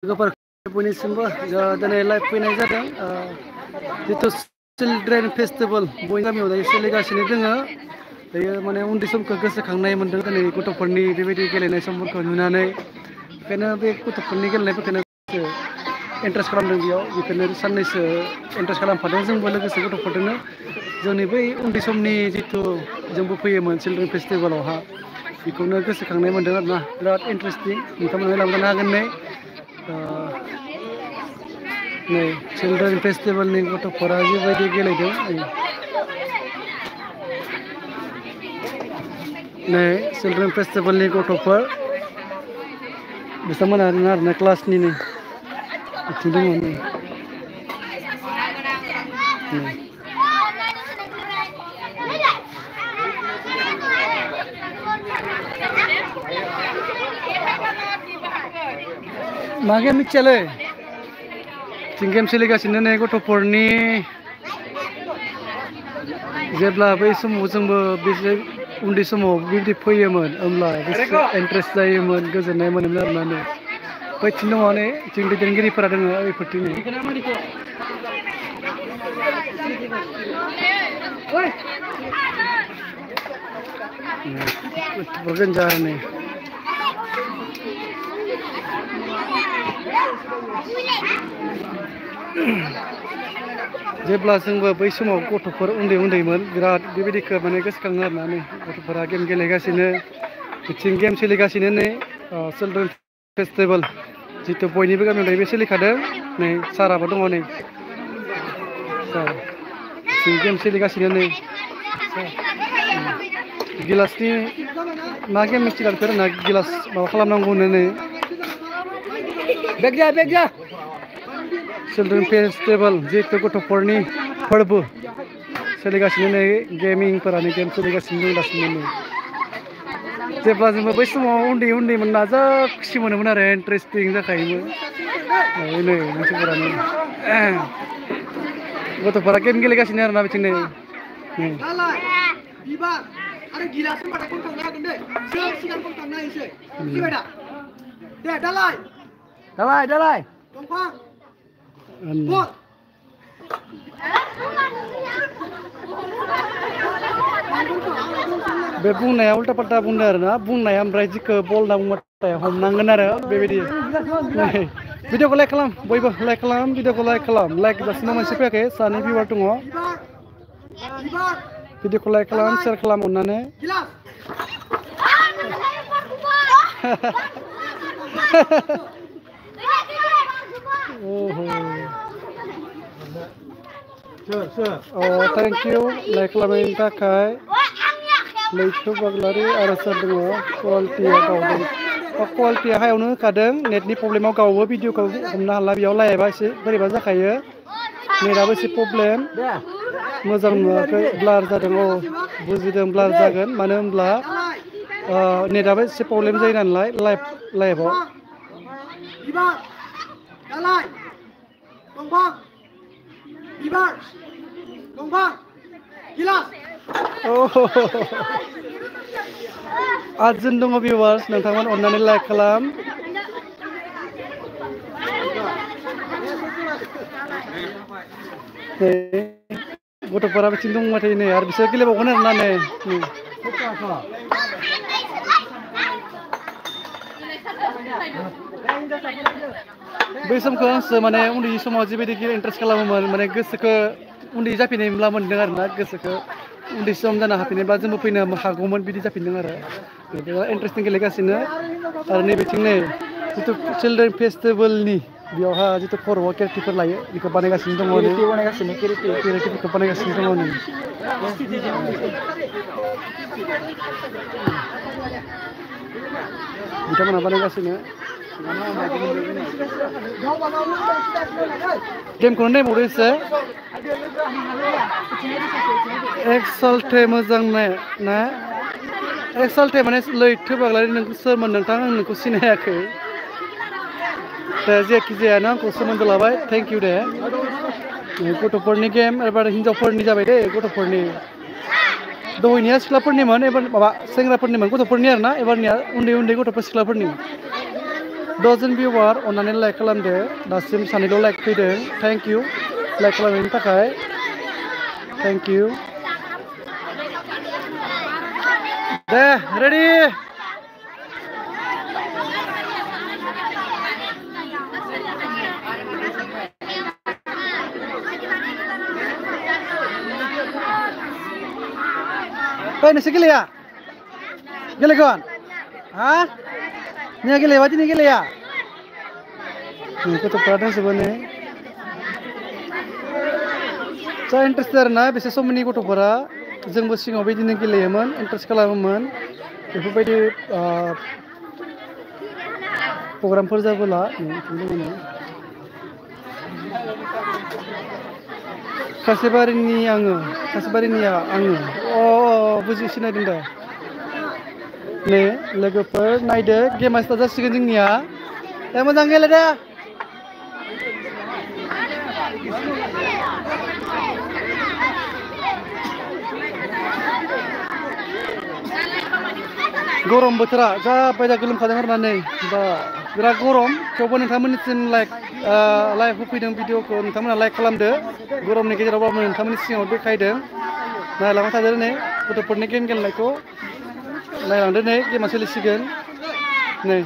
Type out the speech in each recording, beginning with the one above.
लोगोफोर बयनिसिमबो दिनै लाइभ फैनाय जादों जितु चिल्ड्रेन फेस्टिवल बयनि गामियाव दायो सोलिगासिनो दोङो दायो माने उन्दै समखौ गोसोखांनाय मोन्दों दिनै गथ'फोरनि बेबायदि गेलेनाय समफोरखौ नुनानै बेखायनो बे गथ'फोरनि गेलेनायफोरखौनो इन्ट्रेस्ट खालामदों बेयाव बेखौनो साननैसो इन्ट्रेस्ट खालामफादों जोंबो लोगोसे गथ'फोरजोंनो जोंनि बै उन्दै समनि जितु जोंबो फैयोमोन चिल्ड्रेन फेस्टिवलावहा बेखौनो गोसोखांनाय मोन्दों आरोना बिराद इन्ट्रेस्टिं नोंथांमोनहा लांफानो हागोन नै चिल्ड्रेन फेस्टिवलनि गथ'फोरा जिबायदि गेलेदों नै चिल्ड्रेन फेस्टिवलनि गथ'फोर बिथांमोना आरोना क्लासनिनो बिथिं दङ नै मा गेम मिथियालै जों गेम सोलिगासिनो नै गथ'फोरनि जेब्ला बै समाव जोंबो उन्दै समाव बिदि फैयोमोन होमब्ला गोसो इन्ट्रेस्ट जायोमोन गोजोननाय मोनोमोन आरोना नै बैथिं दङ नै जों दैदेनगिरिफोरा दङ ओइफोरथिं नै गोनजा आरो नै जेब्ला जोंबो बै समाव गथ'फोर उन्दैमोन बिराद बेबायदिखौ माने गोसोखाङो आरोना नै गथ'फोरा गेम गेलेगासिनो बिथिं गेम सोलिगासिनो नै चिल्ड्रेन फेस्टिवल जितु बयनिबो गामियाव दायो बे सोलिखादों नै साराबो दङ नै बिथिं गेम सोलिगासिनो नै गिलासनि मा गेम मिथिला बेखौ गिलास माबा खालामनांगौनो नै बेग जा चिल्ड्रेन फेस्टिवल जितु गथ'फोरनि फोरबो सोलिगासिनो नै गेमिंफोरानो गेम सोलिगासिनो दं दासिमबो नै जेब्ला जोंबो बै समाव उन्दैमोन ना जा खुसि मोनोमोन आरो इन्ट्रेस्टिं जाखायोमोन नै मानसिफोरानो गथ'फोरा गेम गेलेगासिनो आरोना बिथिं नै आरो गिलास होनबाथाय खनखांनो हागोन दे जों सिगां खनखांनो हायोसै मिथिबाय दा दे दालाय दंफां बल बे बुंनाया उल्टा पाल्टा बुंदों आरोना बुंनाया ओमफ्राय जिखौ बल होनना बुंबाथाय हमनांगोन आरो बेबायदि भिडिअखौ लाइक खालाम बयबो लाइक खालाम भिडिअखौ लाइक खालाम लाइक दासिमबो मोनसे फैयाखै सानै भिउवार दङ भिडिअखौ लाइक खालाम शेयार खालाम अननानै थेंक इउ लाइक खालामनायनि थाखाय लैथो बाग्लारि आरो सोर दङ कुवालिटिया गावदों कुवालिटिया हायावनो होखादों नेटनि प्रब्लेमाव गावो भिडिअखौ हमनो हाला बेयाव लाइभआ एसे बोरैबा जाखायो नेटआबो एसे प्रब्लेम मोजां नुवाखै ब्लार जादों बुजिदों ब्लार जागोन मानो होनब्ला नेटआबो एसे प्रब्लेम जायो नालाय लाइभआव आठजन दङ भिउवार्स नोंथांमोन अननानै लाइक खालाम गथ'फोरा बिथिं दंबाथाय नै आरो बिसोर गेलेबावगोन आरोना नै बै समखौ आंसो माने उन्दै समाव जिबायदि इन्ट्रेस्ट खालामोमोन माने गोसोखौ उन्दै जाफिननायब्ला मोन्दों आरोना गोसोखौ उन्दै सम जानो हाफिननायबा जोंबो फैनो हागौमोन बिदि जाफिनदों आरो इन्ट्रेस्टिं गेलेगासिनो आरो नैबेथिं नै जितु चिल्ड्रेन फेस्टिवलनि बेयावहा जितु खर'आव केरेटिफोर लायो बेखौ बानायगासिनो दङ केरेटिफोरखौ बानायगासिनो दङ नै बिथांमोनहा बानायगासिनो गेमखौनो नायबावदो एसे एक्सालटे मोजां ना एक्सालटे माने लैथो बाग्लारि नोंखौ सोरमोन नोंथां आं नोंखौ सिनायाखै दे जेखि जायानो आंखौ सोमोन्दो लाबाय थेंक इउ दे गथ'फोरनि गेम एबार हिन्जावफोरनि जाबाय दे गथ'फोरनि दहायनिया सिख्लाफोरनिमोन एबार माबा सेंग्राफोरनिमोन गथ'फोरनि आरोना एबारनिया उन्दै गथ'फोर सिख्लाफोरनि 10 viewer अन्नानै लाइक खालामदो दासिम सानैल' लाइक फैदों थैंक यू लाइक खालामनायनि थाखाय thank you they ready Hey, nasi gila ya? Gila kawan? Hah? Ini gila ya? Ini gila ya? Ini tuh produk sebenarnya. Saya interest karena bisa someni kutu pura. Jeng bersih ngopi ini gila ya man. Interest kalau man. Itu pada program kerja pula. Kasihbarini ya angin. Oh, bujuk sini ada. Nih, lagu per naide game master dah segini ni ya. Yang mana angin ada? Gorom betul, jah pada gelum kadang orang ni. Gerak gorom, coba ni kamu ni like live video ko ni kamu like kalam deh. Gorom ni kerja apa ni kamu ni siang udah kaya Nah, lama saja ni, kita pernah game kan like ko. Nah, anda ni game masih lisikan. Nih.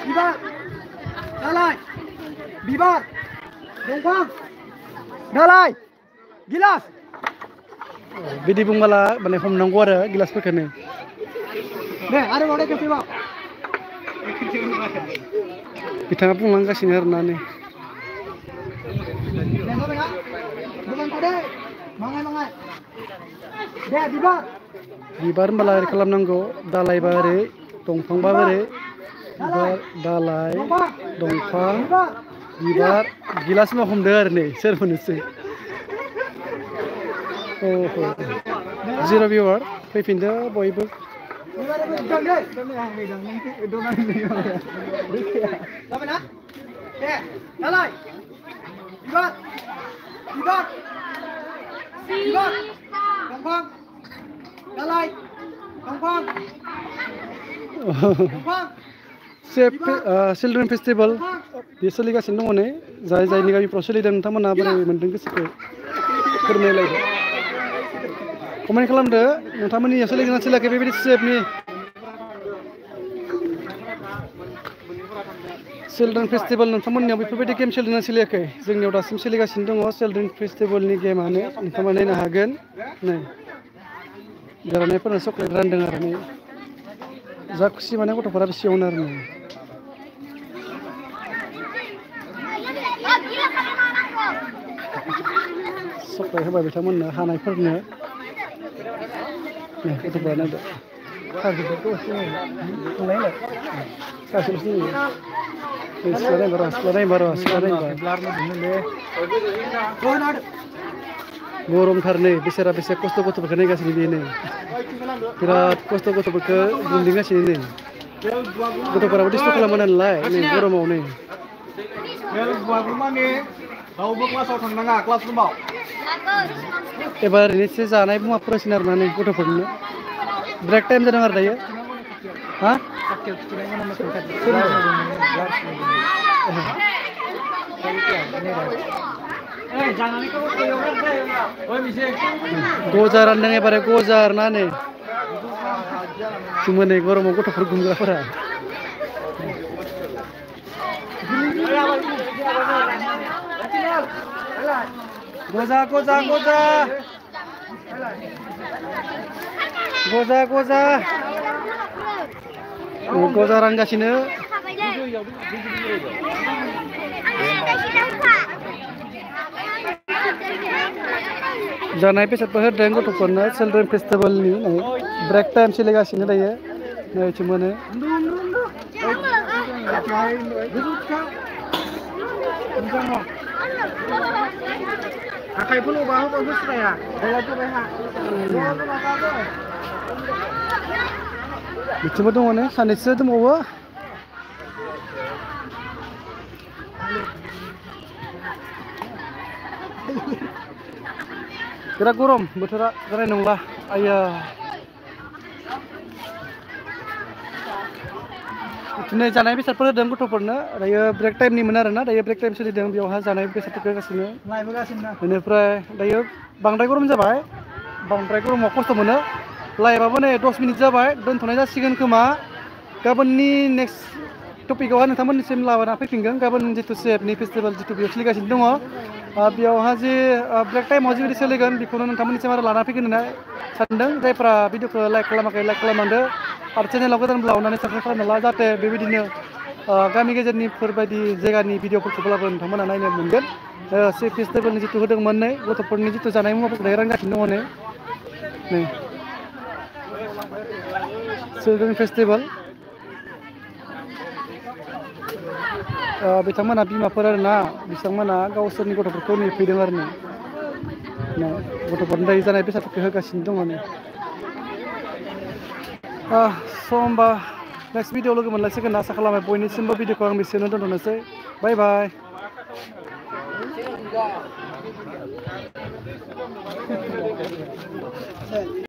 Bibar, dalai, bibar, dongpang, dalai, gilas. Bidi bunggala, mana hom nanggu ada gilas pakai ni. Nih, ada orang yang bibar. Kita ngapung langkah sini hari nani. Bukan kode, mangai. Deh, bibar. Bibar malah kalam nanggo, dalai bare, dongpang bare, dalai, dongpang, bibar, gilas mah hom der ni, ser manusia. Oh, 0 viewer, pindah boy book. Apa nak? Deh, dalai, bibar, dongpang, dalai, dongpang. Children Festival di soligasiनो दङ ने जाय जायनि गामिफ्राव सोलिदों नोंथांमोना बोरै मोनदों गोसोखौ फोरमायलायदो कमेन्ट खालामदो नोंथांमोननिया सोलिगोना सोलियाखै बेबायदि सेपनि Children Festival नोंथांमोननियाव बेफोरबायदि गेम सोलिदोंना सोलियाखै जोंनियाव दासिम सोलिगासिनो दङ Children Festivalनि गेमानो नोंथांमोना नायनो हागोन नै देरहानायफोरनो चकलेट रानदों आरो नै जा खुसि माने गथ'फोरा बेसेयावनो आरो नै चकलेट होबाय बिथांमोननो हानायफोरनो नै गथ'फोरा नायदो खाजोबोखौ संनायलाय सासेल'सो सिख्ला गरमथार नै बेसेरा बेसे खस्थ' गथ'फोरखौ नायगासिनो बेयो नै बिराद खस्थ' गथ'फोरखौ गुन्दिंगासिनो नै गथ'फोराबो डिस्टार्ब खालामो नालाय नै गरमाव नै एबार ओरैनोसो जानाय मुवाफोर होसिगोन आरोना नै गथ'फोरनो ब्रेक टाइम जादों आरो दायो हा गजार रानदों एबार गजार ना नै जोंबो नै गरमाव गथ'फोर गुमग्राफोरा गजा गजा गजा गजा गजा गजा रानगासिनो जानाय बेसादफोर होदों गथ'फोरनो चिल्ड्रेन फेस्टिभेलनि ब्रेक टाइम सोलिगासिनो दायो नै मोनो बिथिंबो दङ ने सानैसो दंबावो बिराद गरम बोथोरा जानाय नंला आया दिनै जानाय बेसादफोर होदों गथ'फोरनो दायो ब्रेक टाइमनिमोन आरोना दायो ब्रेक टाइम सोलिदों बेयावहा जानाय बेसादफोरखौ होगासिनो बेनिफ्राय दायो बांद्राय गरम जाबाय बांद्राय गरमाव खस्थ' मोनो लाइभआबो नै 10 मिनिट जाबाय दोनथ'नाय जासिगोन खोमा गाबोननि नेक्स्ट टपिकआवहाय नोंथांमोननिसिम लाबोना फैफिनगोन गाबोन जितु सेफनि फेस्टिभेल जितु बेयाव सोलिगासिनो दङ बेयावहा जि ब्रेक टाइमाव जिबायदि सोलिगोन बेखौनो नोंथांमोननिसिम आरो लाना फैगोन होनना सानदों जायफ्रा भिडिअखौ लाइक खालामाखै लाइक खालामनांदो आरो चेनेलाव गोदानब्ला अननानै साबस्क्राइब खालामना ला जाहाथे बेबायदिनो गामि गेजेरनिफोरबायदि जायगानि भिडिअफोरखौब्लाबो नोंथांमोना नायनो मोनगोन से फेस्टिभेलनि जितु होदोंमोन नै गथ'फोरनि जितु जानाय मुवाफोरखौ रानगासिनो दङ नै चिलड्रेन फेस्टिभेल बिथांमोना बिमाफोर आरोना बिथांमोना गावसोरनि गथ'फोरखौ नेफैदों आरो नै गथ'फोरनि दायो जानाय बेसादफोरखौ होगासिनो दङ नै होमबा नेक्स्ट भिडिअ लोगो मोनलायसिगोन आसा खालामो बयनिसिमबो भिडिअखौ आं बेसेयावनो दोनथ'नोसै बाय बाय